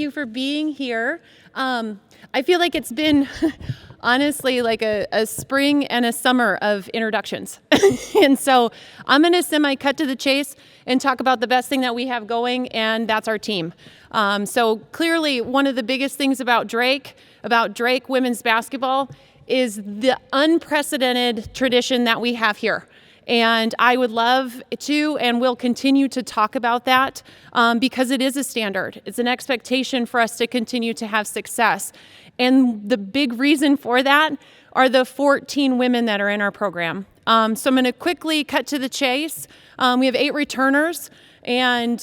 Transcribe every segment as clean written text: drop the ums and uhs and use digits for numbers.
you for being here. I feel like it's been honestly like a spring and a summer of introductions. And so I'm going to semi-cut to the chase and talk about the best thing that we have going, and that's our team. So clearly one of the biggest things about Drake women's basketball is the unprecedented tradition that we have here. And I would love to and will continue to talk about that because it is a standard. It's an expectation for us to continue to have success. And the big reason for that are the 14 women that are in our program. So I'm going to quickly cut to the chase. We have 8 returners, and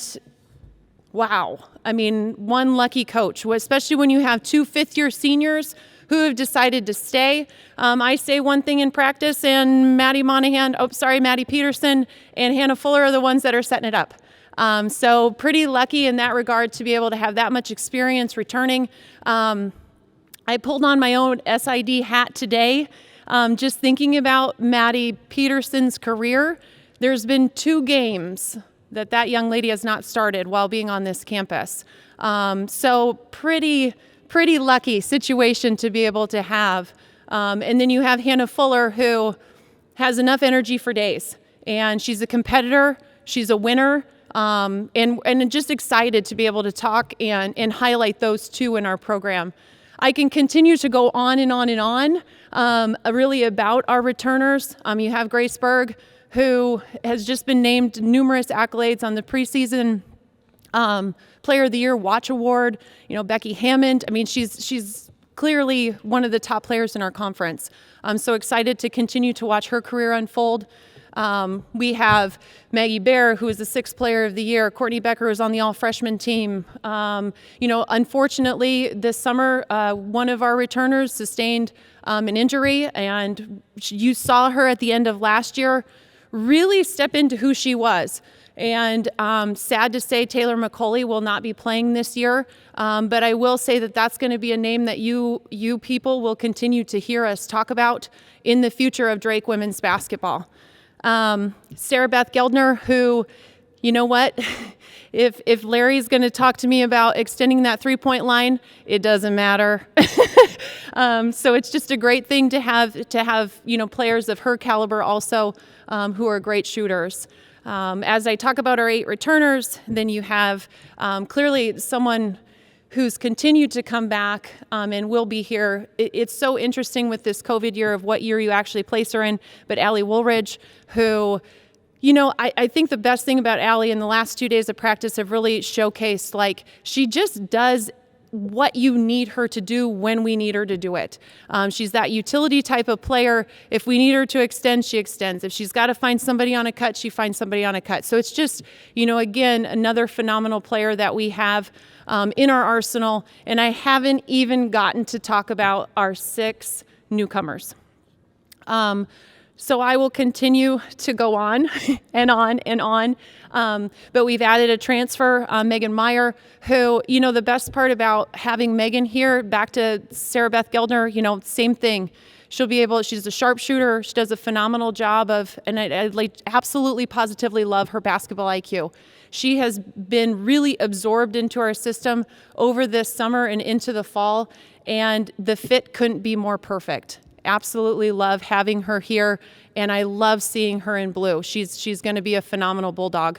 wow, I mean, one lucky coach, especially when you have 2 fifth-year seniors who have decided to stay. I say one thing in practice, and Maddie Peterson and Hannah Fuller are the ones that are setting it up. So pretty lucky in that regard to be able to have that much experience returning. I pulled on my own SID hat today, just thinking about Maddie Peterson's career. There's been 2 games that young lady has not started while being on this campus. So pretty lucky situation to be able to have. And then you have Hannah Fuller, who has enough energy for days. And she's a competitor, she's a winner, and just excited to be able to talk and highlight those 2 in our program. I can continue to go on and on and on, really about our returners. You have Grace Berg, who has just been named numerous accolades on the preseason Player of the Year Watch Award. You know, Becky Hammond. I mean, she's clearly one of the top players in our conference. I'm so excited to continue to watch her career unfold. We have Maggie Bear, who is the 6th Player of the Year. Courtney Becker is on the all-freshman team. Unfortunately, this summer, one of our returners sustained an injury, and you saw her at the end of last year really step into who she was. And sad to say, Taylor McCauley will not be playing this year, but I will say that that's going to be a name that you people will continue to hear us talk about in the future of Drake women's basketball. Sarah Beth Geldner, who, you know what, if Larry's going to talk to me about extending that 3-point line, it doesn't matter. So it's just a great thing to have players of her caliber also who are great shooters. As I talk about our 8 returners, then you have clearly someone who's continued to come back and will be here. It's so interesting with this COVID year of what year you actually place her in, but Allie Woolridge, who, I think the best thing about Allie in the last 2 days of practice have really showcased, like, she just does what you need her to do when we need her to do it. She's that utility type of player. If we need her to extend, she extends. If she's got to find somebody on a cut, she finds somebody on a cut. So it's just, again, another phenomenal player that we have in our arsenal. And I haven't even gotten to talk about our 6 newcomers. So I will continue to go on and on and on. But we've added a transfer, Megan Meyer, who, the best part about having Megan here, back to Sarah Beth Geldner, same thing. She's a sharpshooter. She does a phenomenal job and I absolutely positively love her basketball IQ. She has been really absorbed into our system over this summer and into the fall, and the fit couldn't be more perfect. Absolutely love having her here, and I love seeing her in blue. She's going to be a phenomenal Bulldog.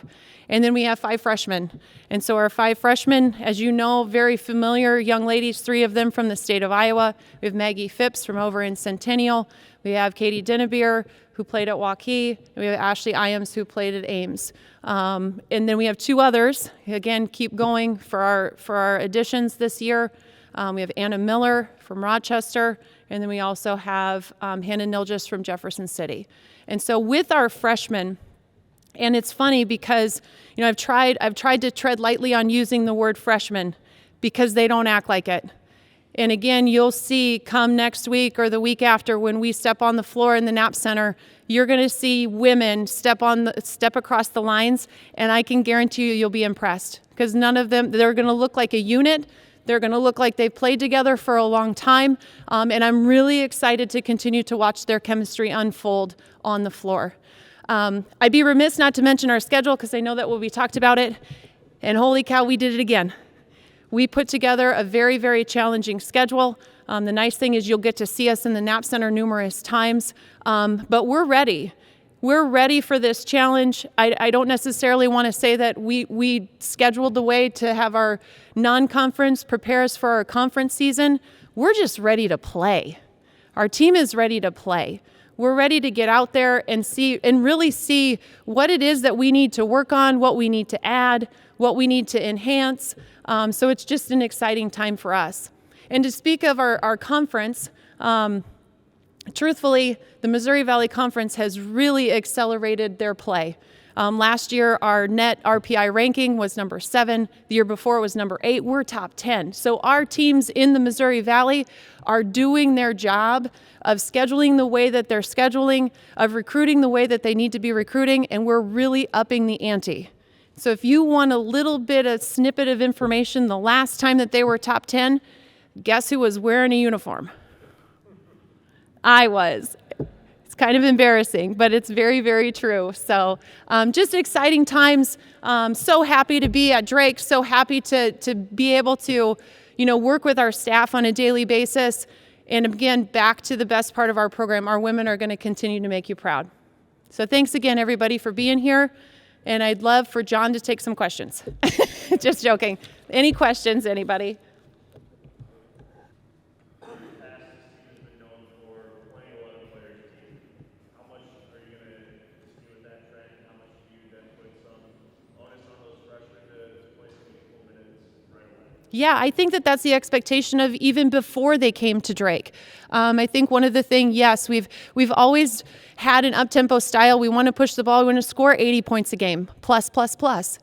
And then we have 5 freshmen. And so our 5 freshmen, as you know, very familiar young ladies, 3 of them from the state of Iowa. We have Maggie Phipps from over in Centennial. We have Katie Dennebeer, who played at Waukee. And we have Ashley Iams, who played at Ames. And then we have 2 others. Again, keep going for our additions this year. We have Anna Miller from Rochester, and then we also have Hannah Nilgis from Jefferson City. And so with our freshmen, and it's funny because I've tried to tread lightly on using the word freshman because they don't act like it. And again, you'll see come next week or the week after when we step on the floor in the Knapp Center, you're going to see women step across the lines, and I can guarantee you'll be impressed because none of them, they're going to look like a unit. They're going to look like they've played together for a long time, and I'm really excited to continue to watch their chemistry unfold on the floor. I'd be remiss not to mention our schedule because I know that we talked about it, and holy cow, we did it again. We put together a very, very challenging schedule. The nice thing is you'll get to see us in the Knapp Center numerous times, but we're ready. We're ready for this challenge. I don't necessarily want to say that we scheduled the way to have our non-conference prepare us for our conference season. We're just ready to play. Our team is ready to play. We're ready to get out there and really see what it is that we need to work on, what we need to add, what we need to enhance. So it's just an exciting time for us. And to speak of our conference, truthfully, the Missouri Valley Conference has really accelerated their play. Last year, our net RPI ranking was number 7. The year before, it was number 8. We're top 10. So our teams in the Missouri Valley are doing their job of scheduling the way that they're scheduling, of recruiting the way that they need to be recruiting, and we're really upping the ante. So if you want a little bit of snippet of information, the last time that they were top 10, guess who was wearing a uniform? I was. It's kind of embarrassing, but it's very, very true. So just exciting times. So happy to be at Drake. So happy to be able to, work with our staff on a daily basis. And again, back to the best part of our program, our women are going to continue to make you proud. So thanks again, everybody, for being here. And I'd love for John to take some questions. Just joking. Any questions, anybody? Yeah, I think that's the expectation of even before they came to Drake. I think one of the things, yes, we've always had an up-tempo style. We want to push the ball. We want to score 80 points a game, plus.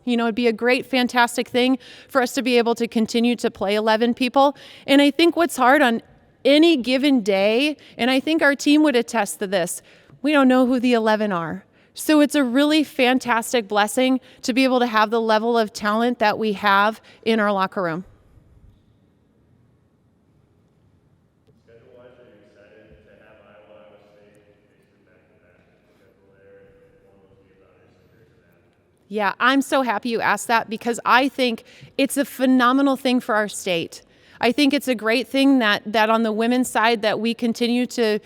It'd be a great, fantastic thing for us to be able to continue to play 11 people. And I think what's hard on any given day, and I think our team would attest to this, we don't know who the 11 are. So it's a really fantastic blessing to be able to have the level of talent that we have in our locker room. Yeah, I'm so happy you asked that because I think it's a phenomenal thing for our state. I think it's a great thing that on the women's side that we continue to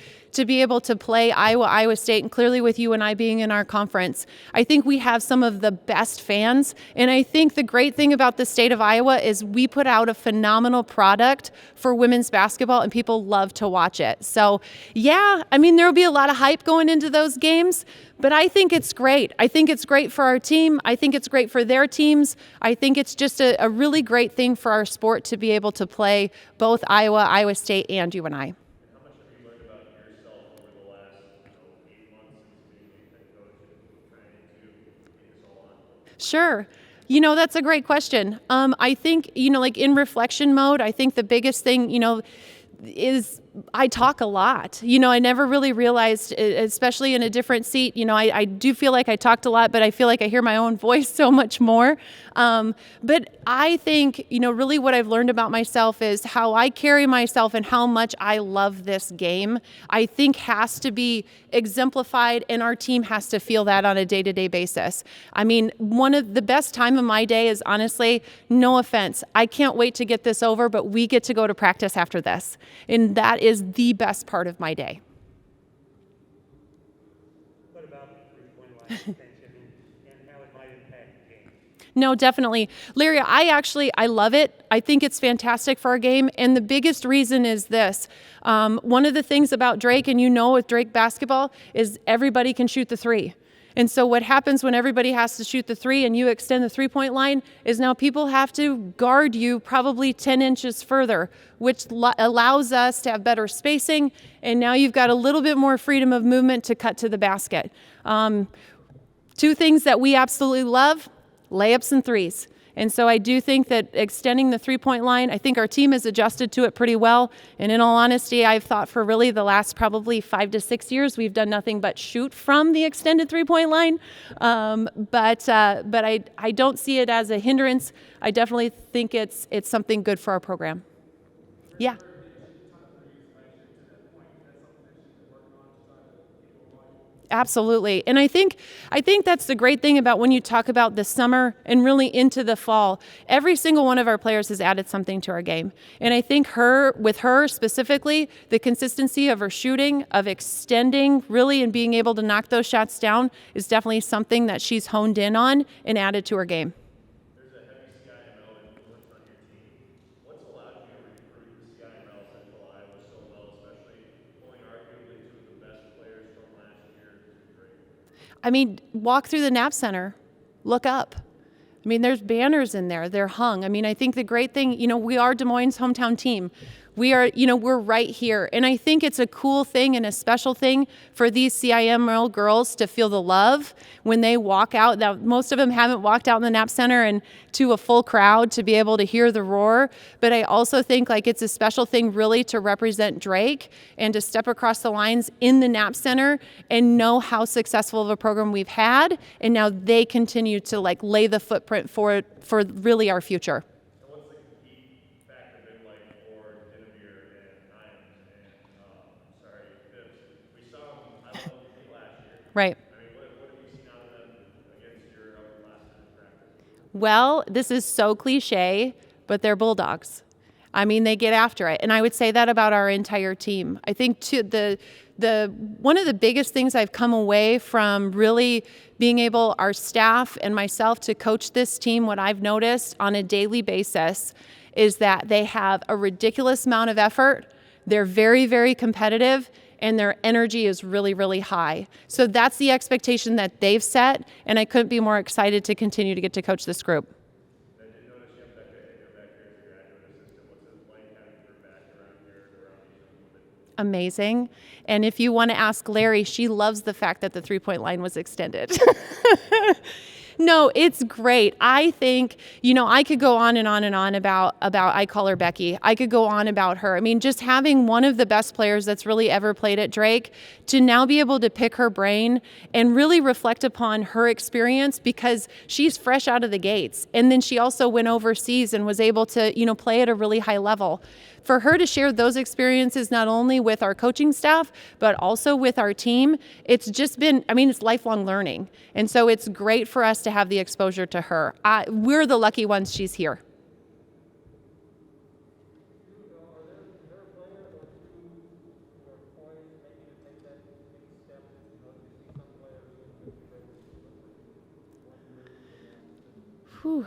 be able to play Iowa State, and clearly with you and I being in our conference. I think we have some of the best fans, and I think the great thing about the state of Iowa is we put out a phenomenal product for women's basketball, and people love to watch it. So, yeah, there'll be a lot of hype going into those games, but I think it's great. I think it's great for our team. I think it's great for their teams. I think it's just a really great thing for our sport to be able to play both Iowa State, and UNI. Sure. That's a great question. I think, like in reflection mode, I think the biggest thing, is I talk a lot. I never really realized, especially in a different seat, I do feel like I talked a lot, but I feel like I hear my own voice so much more. But I think, really what I've learned about myself is how I carry myself and how much I love this game, I think has to be exemplified, and our team has to feel that on a day-to-day basis. One of the best time of my day is honestly, no offense, I can't wait to get this over, but we get to go to practice after this. And that is the best part of my day. What about the 3-point line extension and how it might impact the game? No, definitely. Larry, I love it. I think it's fantastic for our game. And the biggest reason is this. One of the things about Drake, and with Drake basketball, is everybody can shoot the 3. And so what happens when everybody has to shoot the 3 and you extend the 3-point line is now people have to guard you probably 10 inches further, which allows us to have better spacing. And now you've got a little bit more freedom of movement to cut to the basket. 2 things that we absolutely love, layups and 3s. And so I do think that extending the 3-point line, I think our team has adjusted to it pretty well. And in all honesty, I've thought for really the last probably 5 to 6 years, we've done nothing but shoot from the extended 3-point line. But I don't see it as a hindrance. I definitely think it's something good for our program. Yeah. Absolutely. And I think that's the great thing about when you talk about the summer and really into the fall. Every single one of our players has added something to our game. And I think with her specifically, the consistency of her shooting, of extending really and being able to knock those shots down is definitely something that she's honed in on and added to her game. There's a heavy CIML influence on your team. What's allowed you to recruit the CIML Central Iowa so well, especially pulling arguably two of the best players from last year to Drake? I mean, walk through the Knapp Center, look up. I mean, there's banners in there. They're hung. I mean, I think the great thing, we are Des Moines' hometown team. We are, we're right here. And I think it's a cool thing and a special thing for these CIML girls to feel the love when they walk out. Now, most of them haven't walked out in the Knapp Center and to a full crowd to be able to hear the roar. But I also think it's a special thing really to represent Drake and to step across the lines in the Knapp Center and know how successful of a program we've had. And now they continue to lay the footprint for really our future. Right. I mean, what have you seen out of them against your upperclassmen in practice? Well, this is so cliche, but they're Bulldogs. I mean, they get after it. And I would say that about our entire team. I think one of the biggest things I've come away from really being able, our staff and myself, to coach this team, what I've noticed on a daily basis is that they have a ridiculous amount of effort. They're very, very competitive, and their energy is really, really high. So that's the expectation that they've set, and I couldn't be more excited to continue to get to coach this group. I did notice you have Becca in your back here as a graduate assistant. What's it like having her back around here and around these young women? Amazing. And if you want to ask Larry, she loves the fact that the three-point line was extended. No, it's great. I think, I could go on and on and on about I call her Becky. I could go on about her. I mean, just having one of the best players that's really ever played at Drake to now be able to pick her brain and really reflect upon her experience because she's fresh out of the gates. And then she also went overseas and was able to, play at a really high level. For her to share those experiences not only with our coaching staff, but also with our team, it's just been, it's lifelong learning. And so it's great for us to have the exposure to her. We're the lucky ones she's here. Whew.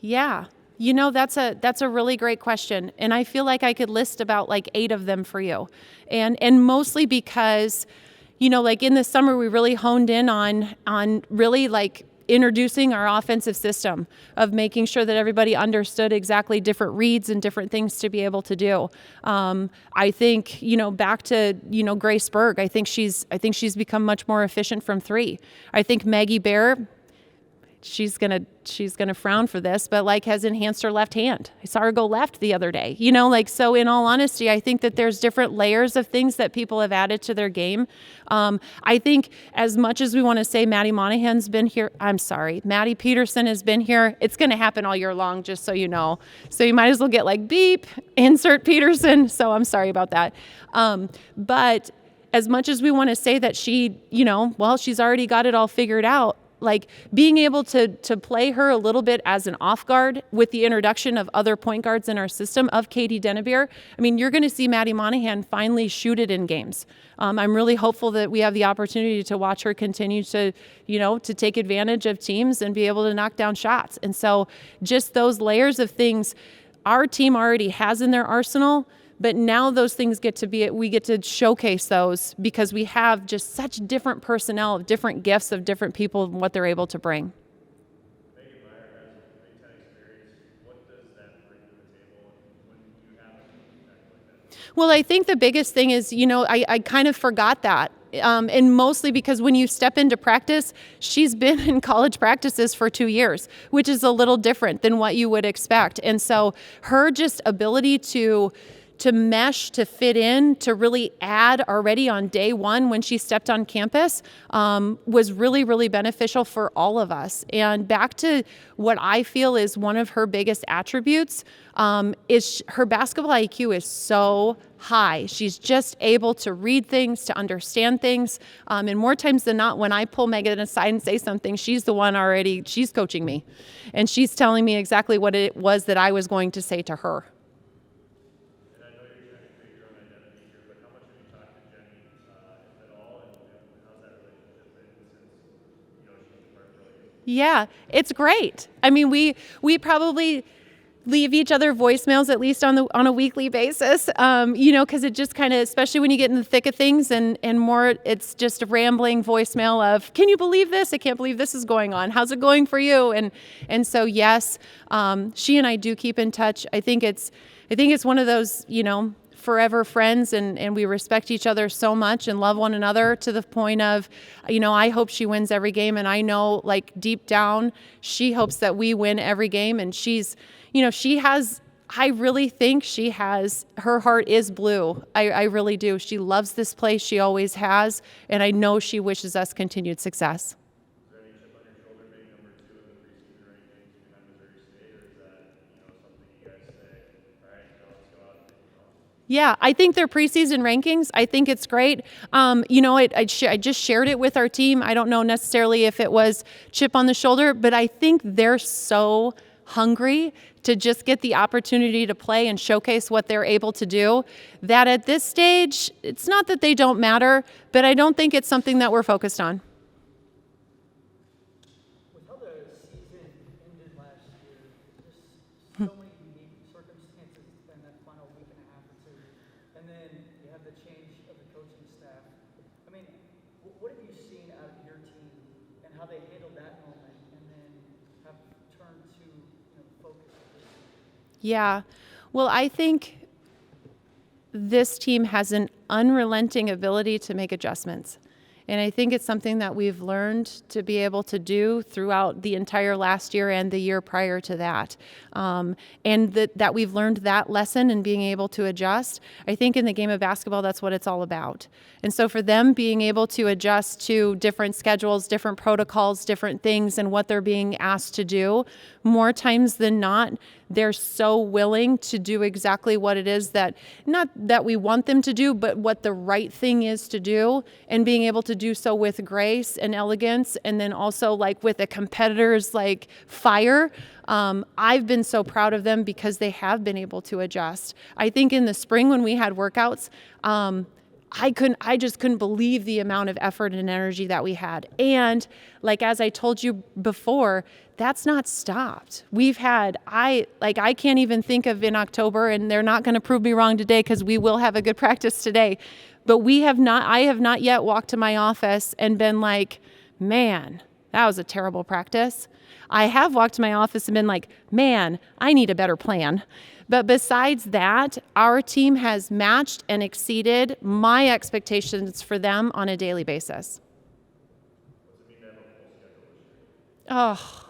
Yeah. That's a really great question. And I feel like I could list about 8 of them for you. And mostly because, in the summer, we really honed in on really introducing our offensive system of making sure that everybody understood exactly different reads and different things to be able to do. I think, back to, Grace Berg, I think she's become much more efficient from 3. I think Maggie Bear, she's gonna frown for this, but has enhanced her left hand. I saw her go left the other day. So in all honesty, I think that there's different layers of things that people have added to their game. I think as much as we want to say Maddie Monahan's been here, Maddie Peterson has been here. It's going to happen all year long, just so you know. So you might as well get beep, insert Peterson. So I'm sorry about that. But as much as we want to say that she, she's already got it all figured out, being able to play her a little bit as an off guard with the introduction of other point guards in our system of Katie Dennebeer. You're going to see Maddie Monahan finally shoot it in games. I'm really hopeful that we have the opportunity to watch her continue to, to take advantage of teams and be able to knock down shots. And so just those layers of things our team already has in their arsenal. But now those things we get to showcase those because we have just such different personnel, different gifts of different people and what they're able to bring. Meyer has Big Ten experience. What does that bring to the table when you have an impact like that? Well, I think the biggest thing is, I kind of forgot that. And mostly because when you step into practice, she's been in college practices for 2 years, which is a little different than what you would expect. And so her just ability to mesh, to fit in, to really add already on day one when she stepped on campus was really, really beneficial for all of us. And back to what I feel is one of her biggest attributes is her basketball IQ is so high. She's just able to read things, to understand things. And more times than not, when I pull Megan aside and say something, she's the one already, she's coaching me. And she's telling me exactly what it was that I was going to say to her. And I know you're trying to create your own identity here, but how much have you talked to Jenny, if at all, and how's that relationship been since, she's a part of you? Yeah, it's great. I mean, we probably leave each other voicemails at least on a weekly basis, because it just kind of, especially when you get in the thick of things and more, it's just a rambling voicemail of, can you believe this? I can't believe this is going on. How's it going for you? And so, yes, she and I do keep in touch. I think it's one of those, forever friends, and we respect each other so much and love one another to the point of, I hope she wins every game. And I know, like, deep down, she hopes that we win every game. And she's, I really think she has, her heart is blue. I really do. She loves this place. She always has. And I know she wishes us continued success. Is there any chip on your shoulder being number 2 in the preseason rankings behind Missouri State, or is that, something you guys say, all right, let's go out and take it off? Yeah, I think their preseason rankings, I think it's great. I just shared it with our team. I don't know necessarily if it was chip on the shoulder, but I think they're so hungry to just get the opportunity to play and showcase what they're able to do, that at this stage, it's not that they don't matter, but I don't think it's something that we're focused on. With how the season ended last year, just so many unique circumstances in that final week and a half or two, and then you have the change of the coaching staff. I mean, what have you seen out of your team and how they handled that moment, and then have turned to focus? Yeah. Well, I think this team has an unrelenting ability to make adjustments. And I think it's something that we've learned to be able to do throughout the entire last year and the year prior to that. And that we've learned that lesson and being able to adjust. I think in the game of basketball, that's what it's all about. And so for them being able to adjust to different schedules, different protocols, different things, and what they're being asked to do, more times than not, they're so willing to do exactly what it is that, not that we want them to do, but what the right thing is to do, and being able to do so with grace and elegance, and then also like with a competitor's like fire. I've been so proud of them because they have been able to adjust. I think in the spring when we had workouts, I just couldn't believe the amount of effort and energy that we had. And like, as I told you before, that's not stopped. We've had, I can't even think of in October, and they're not going to prove me wrong today because we will have a good practice today. But I have not yet walked to my office and been like, man, that was a terrible practice. I have walked to my office and been like, man, I need a better plan. But besides that, our team has matched and exceeded my expectations for them on a daily basis. Oh,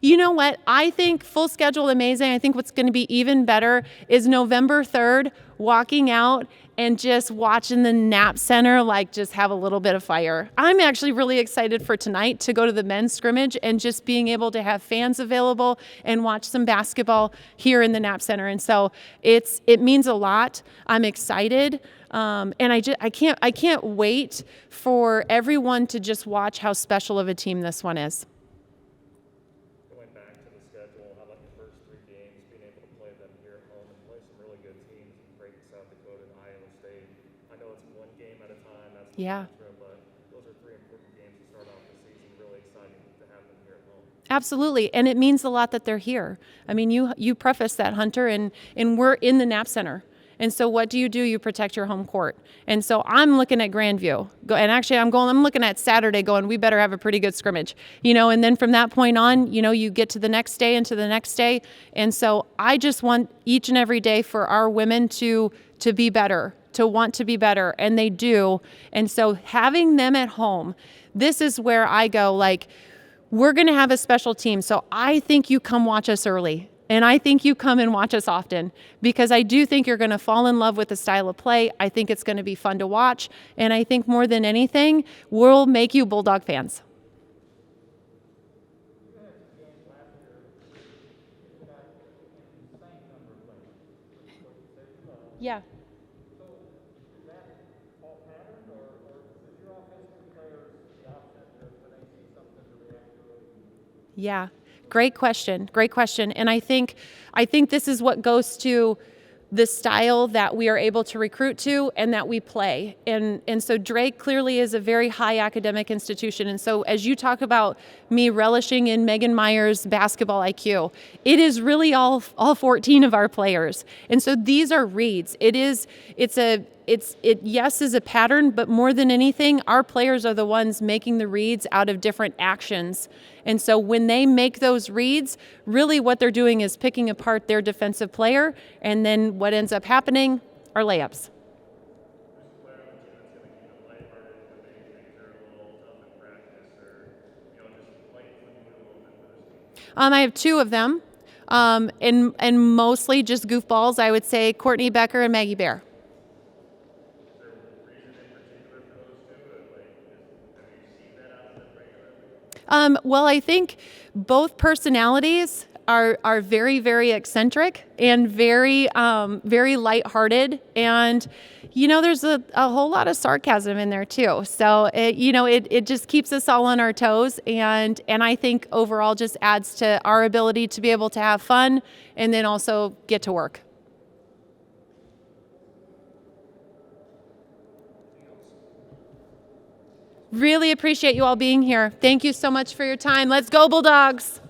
you know what? I think full schedule amazing. I think what's going to be even better is November 3rd, walking out and just watching the Nap Center like just have a little bit of fire. I'm actually really excited for tonight to go to the men's scrimmage and just being able to have fans available and watch some basketball here in the Nap Center. And so it means a lot. I'm excited. And I can't wait for everyone to just watch how special of a team this one is. Going back to the schedule, how about the first 3 games, being able to play them here at home and play some really good teams in Drake, South Dakota, and Iowa State? I know it's one game at a time, that's the trip, but those are 3 important games to start off the season. Really exciting to have them here at home. Absolutely, and it means a lot that they're here. I mean, you preface that, Hunter, and we're in the Nap Center. And so what do? You protect your home court. And so I'm looking at Grandview. And actually I'm looking at Saturday going, we better have a pretty good scrimmage. And then from that point on, you get to the next day and to the next day. And so I just want each and every day for our women to be better, to want to be better. And they do. And so having them at home, this is where I go, like, we're going to have a special team. So I think you come watch us early. And I think you come and watch us often because I do think you're going to fall in love with the style of play. I think it's going to be fun to watch. And I think more than anything, we'll make you Bulldog fans. Yeah. Yeah. Great question. Great question. And I think this is what goes to the style that we are able to recruit to and that we play. And so Drake clearly is a very high academic institution. And so as you talk about me relishing in Megan Meyer's basketball IQ, it is really all 14 of our players. And so these are reads. It is a pattern, but more than anything, our players are the ones making the reads out of different actions. And so when they make those reads, really what they're doing is picking apart their defensive player, and then what ends up happening are layups. I have two of them, and mostly just goofballs. I would say Courtney Becker and Maggie Bear. Well, I think both personalities are very, very eccentric and very, very lighthearted. And, there's a whole lot of sarcasm in there too. So, it just keeps us all on our toes. And I think overall just adds to our ability to be able to have fun and then also get to work. Really appreciate you all being here. Thank you so much for your time. Let's go, Bulldogs.